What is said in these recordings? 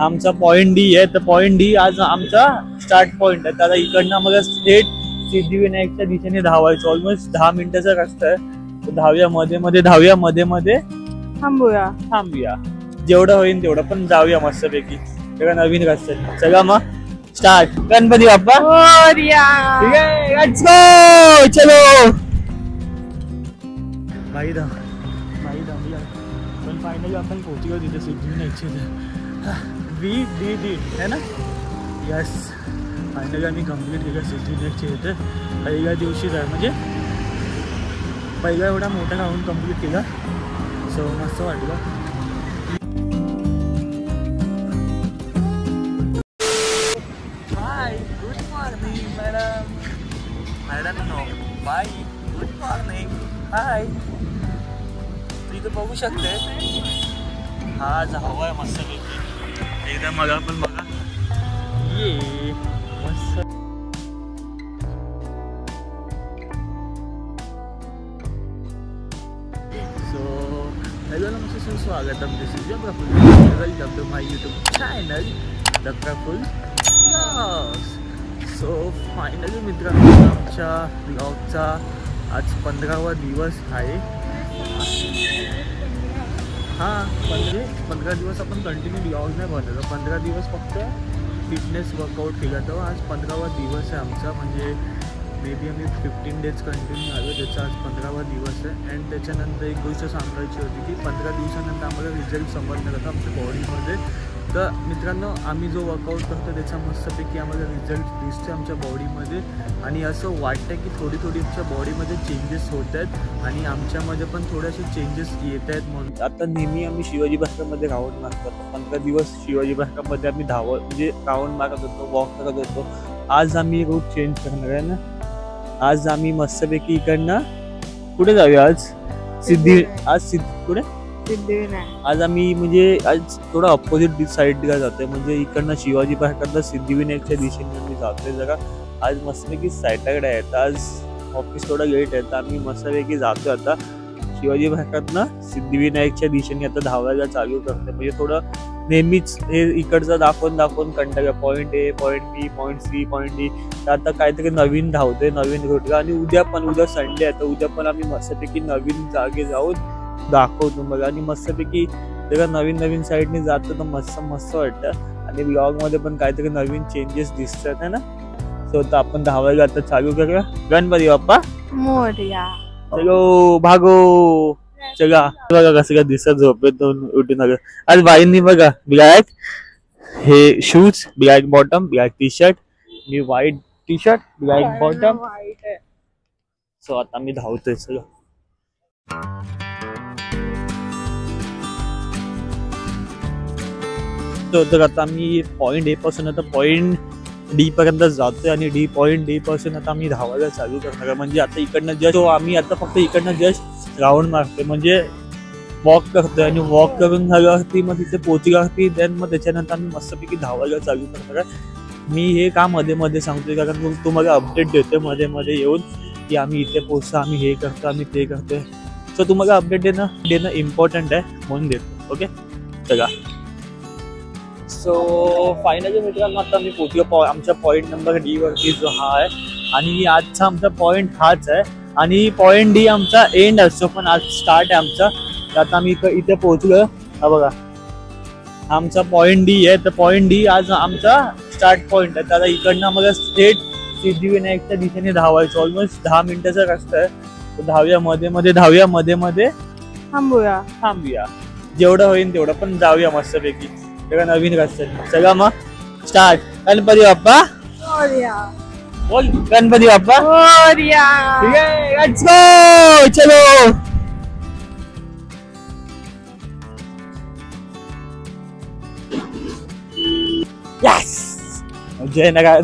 आमचा point D आहे. तर पॉइंट डी आज आमचा स्टार्ट पॉइंट आहे. त्याला इकडनं आम्हाला थेट सिद्धिविनायकच्या दिशेने धावायचं. ऑलमोस्ट 10 मिनिटाचा रस्ता आहे. धावूया मध्ये मध्ये, धावूया मध्ये मध्ये, थांबूया जेवढं होईल तेवढं, पण जाऊया मस्तपैकी. तेव्हा नवीन रस्ता आहे. चला मग स्टार्ट. गणपती बाप्पा चलो. भाई दमला पण फायनली आपण पोहोचलो तिथे सिद्धिविनायकच्या है ना. यस, फायनली आम्ही कम्प्लीट केलं सिद्धिविनायकच्या इथे. पहिल्या दिवशी जाय म्हणजे पहिला एवढा मोठा राऊंड कम्प्लीट केला. सो मस्त वाटलं. Hi, good morning madam. No bye, good morning. Hi, तू इथं बघू शकते. हा हवा आहे मस्तपैकी. एकदा बघा पण बघा ये मस्त. हेलो नमस्ते, सुस्वागतम. This is your Praful. Welcome to my YouTube channel the Praful vlogs. So finally मित्रांनो, आमच्या ब्लॉगचा आज 15वा दिवस आहे. हां, 15 दिवस आपण कंटिन्यू ब्लॉग नाही बनवलं. 15 दिवस फक्त फिटनेस वर्कआउट केला. तर आज 15वा दिवस आहे आमचा. म्हणजे मे बी आम्ही 15 डेज कंटिन्यू आलो. त्याचा आज 15वा दिवस आहे. अँड त्याच्यानंतर एक गोष्ट सांगायची होती की 15 दिवसानंतर आम्हाला रिझल्ट समजणार होता आमच्या बॉडीमध्ये. तर मित्रांनो, आम्ही जो वर्कआउट करतो त्याचा मस्तपैकी आम्हाला रिझल्ट दिसतो आमच्या बॉडीमध्ये. आणि असं वाटतं की थोडी आमच्या बॉडीमध्ये चेंजेस होत आहेत आणि आमच्यामध्ये पण थोडेसे चेंजेस येत आहेत. म्हणून आता नेहमी आम्ही शिवाजी पार्कमध्ये राऊंड मारतो. 15 दिवस शिवाजी पार्कमध्ये आम्ही म्हणजे राऊंड मारत होतो, वॉक करत होतो. आज आम्ही रूट चेंज करणार आहे ना. आज आम्ही मस्तपैकी इकडनं कुठे जाऊया आज कुठे सिद्धिविनायक. आज आम्ही म्हणजे आज थोडं अपोजिट साईडला जातोय. म्हणजे इकडनं शिवाजी पार्कला सिद्धिविनायकच्या दिशेने आम्ही जातोय. जरा आज मस्तपैकी सॅटरडे आहे. तर आज ऑफिस थोडं लेट आहे. तर आम्ही मस्तपैकी जातोय आता शिवाजी पार्कला सिद्धिविनायकच्या दिशेने आता धावायला चालू करतोय. म्हणजे थोडं नेहमीच हे इकडचं दाखवून कंटाळा. Point A, point B, point C, point D. तर आता काहीतरी नवीन धावतोय, नवीन रूटला. आणि उद्या संडे आहे. तर उद्या पण आम्ही मस्तपैकी नवीन जागे जाऊन दाखवतो बघा. आणि मस्तपैकी जरा नवीन साईडने जातो तर मस्त वाटतं. आणि ब्लॉगमध्ये पण काहीतरी नवीन चेंजेस दिसतात है ना. सो तर आपण धावायला आता चालू करूया. गणपती बाप्पा मोरया. चलो भागो. चला बघा कसं काय दिसत झोपेतून उठून आलं. आज बाईंनी बघा ब्लॅक हे shoes, black bottom, black T shirt, मी white T shirt, black bottom. So आता मी धावतोय. चला तर आता मी पॉईंट ए पासून आता पॉईंट डी पर्यंत जातोय. आणि पॉईंट डी पासून आता आम्ही धावायला चालू करणार. म्हणजे आता इकडनं जस्ट आम्ही आता फक्त इकडनं जस्ट राऊंड मारतोय. म्हणजे वॉक करतोय. आणि वॉक करून झाल्यावरती मग तिथे पोहोचल्यावरती देन मग त्याच्यानंतर आम्ही मस्तपैकी धावायला चालू करणार. मी हे का मध्ये सांगतोय कारण तुम्हाला अपडेट देतोय मध्ये येऊन की आम्ही इथे पोहोचतो, आम्ही हे करतो, आम्ही ते करतोय. सो तुम्हाला अपडेट देणं इम्पॉर्टंट आहे म्हणून देतो. ओके चला. सो फायनली मित्रांनो आता मी पोहोचलो आमच्या पॉईंट नंबर डी वरती जो हा आहे. आणि आजचा आमचा पॉईंट हाच आहे. आणि पॉईंट डी आमचा एंड असतो पण आज स्टार्ट आहे आमचा. आता आम्ही इथे पोहोचलो. हा बघा आमचा पॉईंट डी आहे. तर पॉईंट डी आज आमचा स्टार्ट पॉईंट आहे. त्याला इकडनं आम्हाला थेट सिद्धिविनायकच्या दिशेने धावायचं. ऑलमोस्ट 10 मिनिटाचा रस्ता आहे. तर धावूया मध्ये मध्ये, थांबूया जेवढं होईल तेवढं, पण जाऊया मस्तपैकी. तेव्हा नवीन रस्ता आहे. चला मग स्टार्ट. गणपती बाप्पा बोल. Ganpati Bappa let's go. चलो यस. जयनगर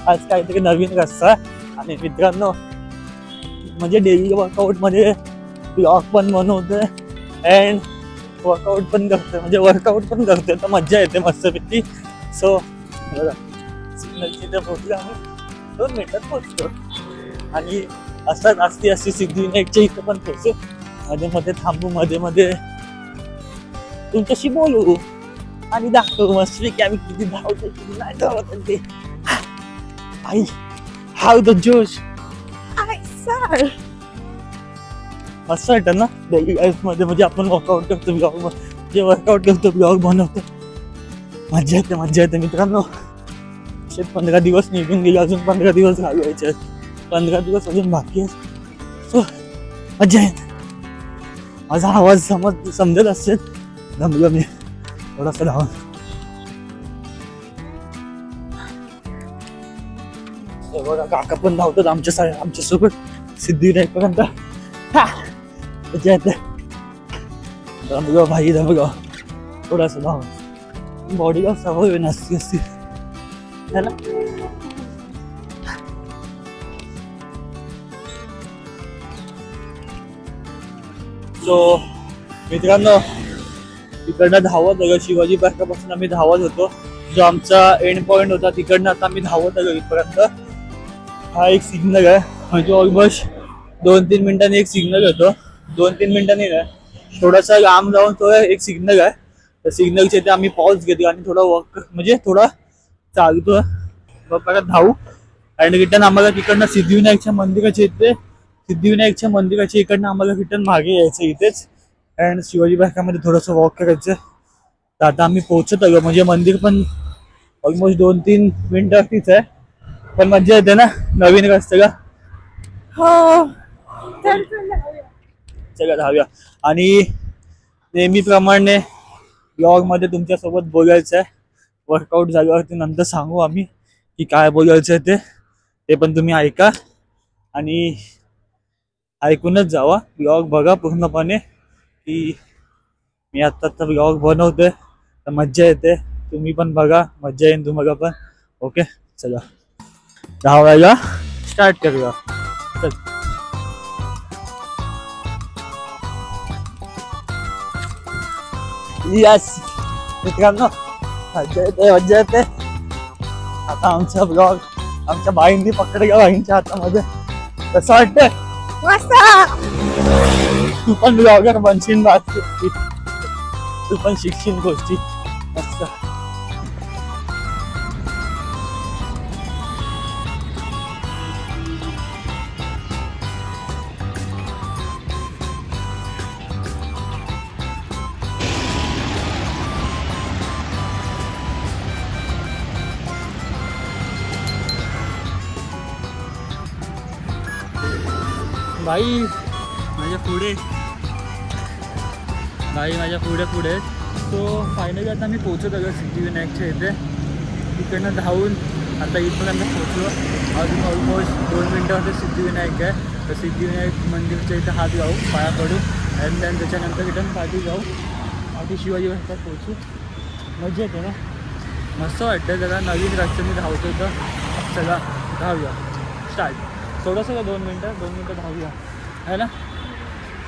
आज काहीतरी नवीन रस्ता. आणि मित्रांनो म्हणजे डेली वर्कआउट मध्ये ब्लॉग पण बनवतोय अँड वर्कआउट पण करतोय. म्हणजे वर्कआउट पण करतोय तर मज्जा येते मस्तपैकी. सो सिग्नलची पोहोचलो आम्ही 2 मिनिटात पोहोचतो. आणि असं अशी सिद्धिविनायकच्या इथं पण पोहोचू. मध्ये थांबू, मध्ये तुमच्याशी बोलू. आणि दाखव मस्त की आम्ही किती धावतो किती नाही धावत ते. आई हाव द जोश मस्त वाटतं ना डेली लाईफ मध्ये. म्हणजे आपण वर्कआउट करतो ब्लॉग, जे वर्कआउट करतो ब्लॉग बनवतो, मज्जा येते मित्रांनो. 15 दिवस निघून गेले, अजून 15 दिवस घालवायचे. 15 दिवस अजून बाकी आहेत. सो मज्जा येते. माझा आवाज समजत असेल, दमलो मी थोडासा धावून. बघा काका पण धावतात आमच्या सोबत सिद्धिविनायकपर्यंत. मज्जा येते. दमलो भाई दमलो थोडासा धावून. बॉडीला सवय नसती है ना. सो मित्रांनो तिकडनं धावत आलो, शिवाजी पार्कापासून आम्ही धावत होतो. जो आमचा एंड पॉइंट होता तिकडनं आता आम्ही धावत आलो इथपर्यंत. हा एक सिग्नल आहे, म्हणजे ऑलमोस्ट 2-3 मिनिटांनी एक सिग्नल होतो. 2-3 मिनिटांनी नाही, थोडासा लांब जाऊन तो एक सिग्नल आहे. त्या सिग्नलच्या इथे आम्ही पॉज घेतला आणि थोडा वॉक म्हणजे थोडा चालतो, मग परत धावू. आणि रिटर्न आम्हाला तिकडनं सिद्धिविनायकच्या मंदिराच्या इकडनं आम्हाला रिटर्न मागे यायचं इथेच. अँड शिवाजी पार्कामध्ये थोडंसं वॉक करायचं. तर आता आम्ही पोहोचत आलो, म्हणजे मंदिर पण ऑलमोस्ट 2-3 मिनिटांच आहे. पण मज्जा येते ना नवीन रस्त्याला. चला धावूया. आणि नेहमीप्रमाणे ब्लॉग मध्ये तुमच्यासोबत बोलायचं आहे. वर्कआउट झाल्यावरती नंतर सांगू आम्ही की काय बोलायचं आहे ते पण तुम्ही ऐका आणि ऐकूनच जावा. ब्लॉग बघा पूर्णपणे की मी आत्ता ब्लॉग बनवतोय, तर मज्जा येते. तुम्ही पण बघा, मज्जा येईल तुम्हाला पण. ओके चला धावायला स्टार्ट करूया. चल यस मित्रांनो मज्जा येते. आता आमचा ब्लॉग आमच्या बाईंनी पकडला, बाईंच्या हातामध्ये. कसं वाटतंय? तू पण ब्लॉगर बनशील, तू पण शिकशील गोष्टी मस्त. बाई माझ्या पुढे तो फायनली आता मी पोहोचत आलो सिद्धिविनायकच्या इथे. तिकडनं धावून आता इथपर्यंत पोहोचलो. अजून ऑलमोस्ट 2 मिनिटामध्ये सिद्धिविनायक आहे. तर सिद्धिविनायक मंदिरच्या इथे हात जाऊ, पाया पडू आणि देन त्याच्यानंतर रिटर्न पाठी जाऊ, पाठी शिवाजी पार्कात पोहोचू. मजा येते ना, मस्त वाटतं. जरा नवीन रस्त्याने धावतो तर चला धावूया. स्टार्ट. थोडंसं का 2 मिनटं धावूया है ना.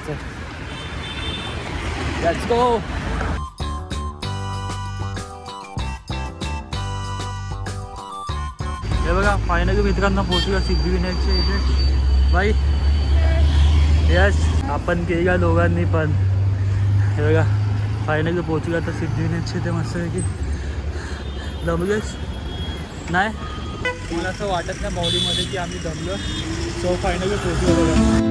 चल लेट्स गो. हे बघा फायनली मित्रांना पोहोचूया सिद्धिविनायकच्या इथे. बाई यस आपण केला दोघांनी पण. हे बघा फायनली पोहोचूया आता सिद्धिविनायकच्या इथे. मस्त आहे की दमलोच नाही, मला असं वाटत नाही बॉडीमध्ये की आम्ही दमलो. सो फायनली पोहोचूया बघा.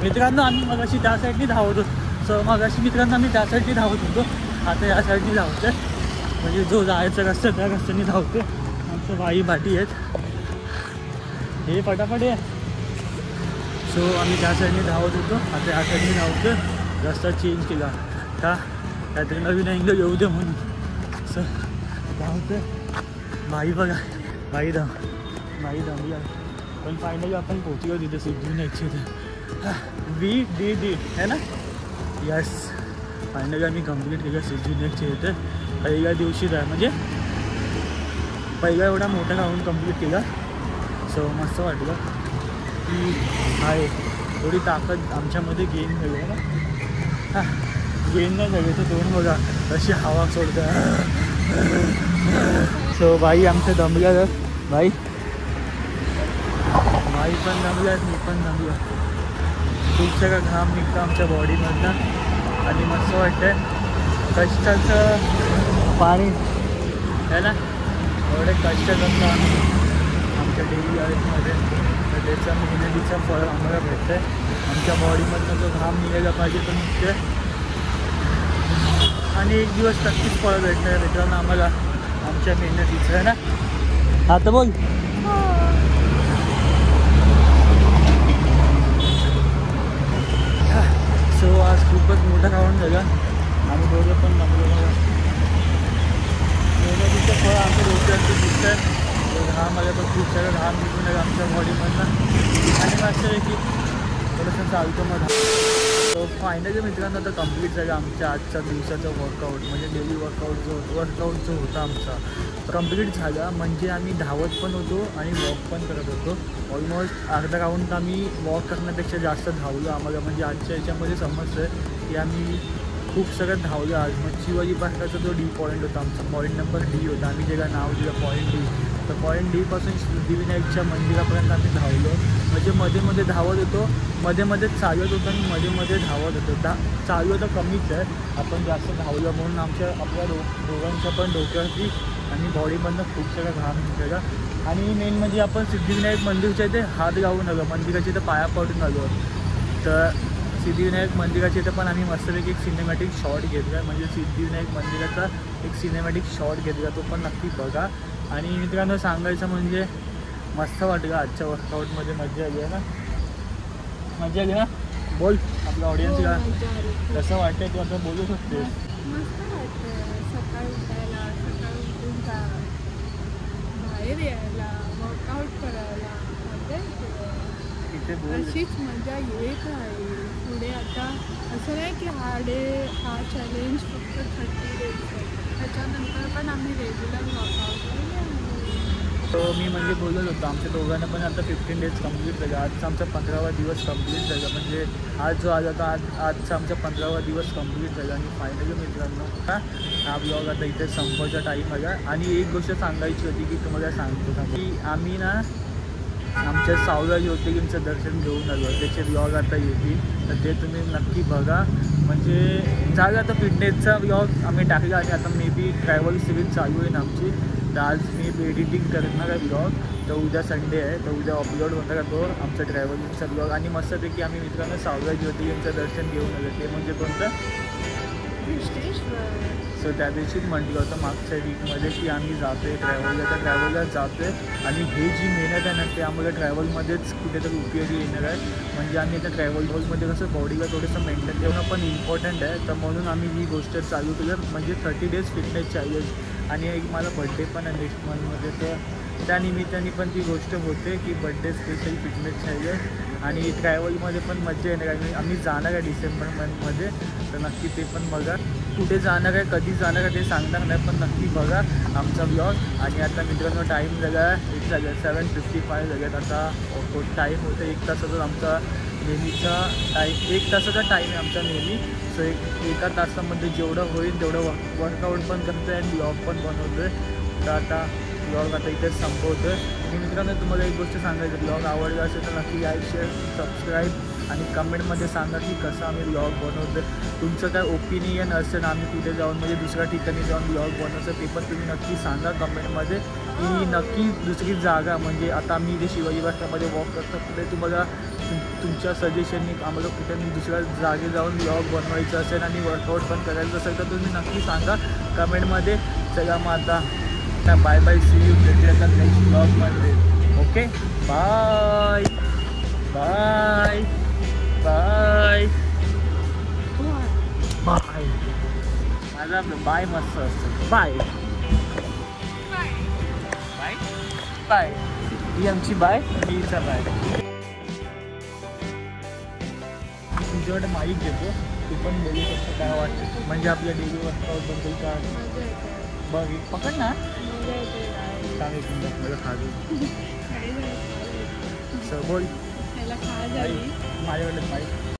मित्रांनो आम्ही मगाशी त्या साईडनी धावत होतो. सो मगाशी मित्रांनो आम्ही त्या साईडनी धावत होतो, आता या साईडनी धावतो. म्हणजे जो जायचा रस्ता त्या रस्त्याने धावतो. आमचं भाई भाटी आहेत हे फटाफट आहे. सो आम्ही त्या साईडनी धावत होतो, आता या साईडनी धावतो. रस्ता चेंज केला का काहीतरी नवीन अँगल येऊ दे म्हणून. सो धावतो. भाई बघा भाई धावूया. पण फायनली आपण पोहोचलो तिथे सिद्धिविनायकच्या इथे. वी डी है ना. यस फायनली आम्ही कम्प्लीट केलं सिद्धिविनायकच्या इथे. पहिल्या दिवशी म्हणजे पहिला एवढा मोठा राऊंड कंप्लीट केला. सो मस्त वाटलं की आहे एवढी ताकद आमच्यामध्ये गेन झाली आहे ना. गेन नाही झाली तर दोन बघा अशी हवा सोडतं. सो बाई आमच्या दमल्या बाई पण दमल्यात, मी पण दमलो. खूप सगळा घाम निघतो आमच्या बॉडीमधनं आणि मस्त वाटतं. कष्टाचं पाणी आहे ना, एवढे कष्ट करतो आम्ही आमच्या डेली लाईफमध्ये, तर त्याचं मेहनतीचं फळ आम्हाला भेटतं आहे. आमच्या बॉडीमधनं जो घाम निघायला पाहिजे तो निघते आणि एक दिवस नक्कीच फळ भेटणार आहे मित्रांनो आम्हाला आमच्या मेहनतीचं आहे ना. आता बोल. सो आज खूपच मोठा राऊंड झाला. आम्ही दोघं पण नमलो बघा. मेहनतीचं फळ आमच्या डोक्यावरती दिसतं आहे. घाम आल्या पण खूप सारं घाम निघून आलं आमच्या बॉडीमधनं आणि मागचं आहे की थोडंसं चालतो मग. सो फायनली मित्रांनो आता कंप्लीट झालं आमच्या आजच्या दिवसाचं वर्कआउट, म्हणजे डेली वर्कआउट जो होता आमचा कंप्लीट झाला. म्हणजे आम्ही धावत पण होतो आणि वॉक पण करत होतो. ऑलमोस्ट अर्धा राऊंड आम्ही वॉक करण्यापेक्षा जास्त धावलो आम्हाला. म्हणजे आजच्या याच्यामध्ये समजतं आहे की आम्ही खूप सगळं धावलं आज. मग शिवाजी पार्काचा जो डी पॉईंट होता आमचा, पॉईंट नंबर डी होता, आम्ही ज्याला नाव दिलं पॉईंट डी, तर पॉईंट डीपासून सिद्धिविनायकच्या मंदिरापर्यंत आम्ही धावलो. म्हणजे मध्ये मध्ये धावत होतो, मध्ये मध्ये चालत होतो आणि मध्ये मध्ये धावत होतो. चालू तर कमीच आहे, आपण जास्त धावलं म्हणून आपल्या दोघांच्या पण डोक्यावरती आणि बॉडीमधनं खूप सगळं घाम निघाला. आणि मेन म्हणजे आपण सिद्धिविनायक मंदिरच्या इथे हात लावून आलो, मंदिराच्या इथं पाया पडून आलो. तर सिद्धिविनायक मंदिराच्या इथं पण आम्ही मस्तपैकी एक सिनेमॅटिक शॉट घेतला आहे. म्हणजे सिद्धिविनायक मंदिराचा एक सिनेमॅटिक शॉट घेतला, तो पण नक्की बघा. आणि मित्रांनो सांगायचं म्हणजे मस्त वाटलं आजच्या वर्कआउटमध्ये. मजा आली आहे ना, मजा आली ना. बोल आपल्या ऑडियन्सला कसं वाटतंय, तू आता बोलू शकते. मस्त वाटतं सकाळी उठायला, सकाळी उठून बाहेर यायला, वर्कआउट करायला मजा येते. इथे बोल. अशीच मजा येत राहील पुढे. आता असं नाही की हा चॅलेंज फक्त 30 डेज आहे, त्याच्यानंतर पण आम्ही रेग्युलर वर्कआउट मी म्हणजे बोलत होतो आमच्या दोघांना पण आता 15 डेज कंप्लीट झालं. आजचा आमचा 15वा दिवस कंप्लीट झाला. म्हणजे आज जो आज आता आजचा आमचा 15वा दिवस कंप्लीट झाला. आणि फायनली मित्रांनो हा ब्लॉग आता इथे संपवायचा टाईम आला. आणि एक गोष्ट सांगायची होती की तुम्हाला सांगतो का की आम्ही ना आमच्या सावला ज्योतिर्लिंगचं दर्शन घेऊन आलो, त्याचे ब्लॉग आता येतील, तर ते तुम्ही नक्की बघा. म्हणजे झालं आता फिटनेसचा ब्लॉग आम्ही टाकला आणि आता मे बी ट्रॅव्हल सिरीज चालू आहे ना आमची. तर आज मी एडिटिंग करणार आहे ब्लॉग, तर उद्या संडे आहे, तर उद्या अपलोड होणार आहे तो आमचा ट्रॅव्हलिंगचा ब्लॉग. आणि मस्तपैकी आम्ही मित्रांनो सावला ज्योतिर्लिंगचं दर्शन घेऊन आलो. ते म्हणजे कोणतं, सो त्या दिवशीच म्हटलं होतं मागच्या वीकमध्ये की आम्ही जातो आहे ट्रॅव्हलला जातो आहे. आणि हे जी मेहनत आहे ना ते आम्हाला ट्रॅव्हलमध्येच कुठेतरी उपयोगी येणार आहे. म्हणजे आम्ही आता ट्रॅव्हल रोलमध्ये कसं बॉडीला थोडंसं मेंटेन ठेवणं पण इम्पॉर्टंट आहे, तर म्हणून आम्ही ही गोष्ट चालू केलं. म्हणजे 30 डेज फिटनेस चॅलेंज. आणि एक माझा बड्डे पण आहे नेक्स्ट मंथमध्ये, तर त्या निमित्ताने पण ती गोष्ट होते की बड्डे स्पेशल फिटनेस चॅलेंज. आणि ट्रॅव्हलमध्ये पण मजा येणार आहे. आम्ही जाणार आहे डिसेंबर मंथमध्ये, तर नक्की ते पण बघा. कुठे जाणार आहे, कधी जाणार आहे ते सांगणार नाही, पण नक्की बघा आमचा ब्लॉग. आणि आता मित्रांनो टाईम झाला 7:55 झाल्यात. आता टाईम होतं 1 तासाचा आमचा नेहमीचा टाईम, 1 तासाचा टाईम आहे आमचा नेहमी. सो एका तासामध्ये जेवढं होईल तेवढं वर्कआउट पण करतो आहे आणि ब्लॉग पण बनवतो आहे. तर आता ब्लॉग आता इथेच संपवतो आहे. आणि मित्रांनो तुम्हाला एक गोष्ट सांगायचं, ब्लॉग आवडला असेल तर नक्की लाईक, शेअर, सबस्क्राईब आणि कमेंटमध्ये सांगा की कसं आम्ही ब्लॉग बनवतो. तुमचं काय ओपिनियन असेल आम्ही कुठे जाऊन म्हणजे दुसऱ्या ठिकाणी जाऊन ब्लॉग बनवतो ते पण तुम्ही नक्की सांगा कमेंटमध्ये. की नक्की दुसरी जागा म्हणजे आता आम्ही इथे शिवाजी पार्कमध्ये वॉक करतो, कुठे तुम्हाला तुमच्या सजेशननी आम्हाला कुठे दुसऱ्या जागे जाऊन ब्लॉग बनवायचं असेल आणि वर्कआउट पण करायचं असेल तर तुम्ही नक्की सांगा कमेंटमध्ये. चला मग आता बाय बाय, सी यू, भेटूया नेक्स्ट ब्लॉगमध्ये. Okay, bye bye bye bye. माझा बाय मस्त असतं. Bye bye bye. ही आमची बाय, हीचा बाय. तुमच्याकडे माईक घेतो, तू पण बोलू शकतो काय वाटतं म्हणजे आपल्या डेली वर्कआउटबद्दल काय. बघ पकड ना. सांग एक मिनिट मला खा दे काय झालं? सर बोल त्याला खा झाली माझ्याकडे माहीत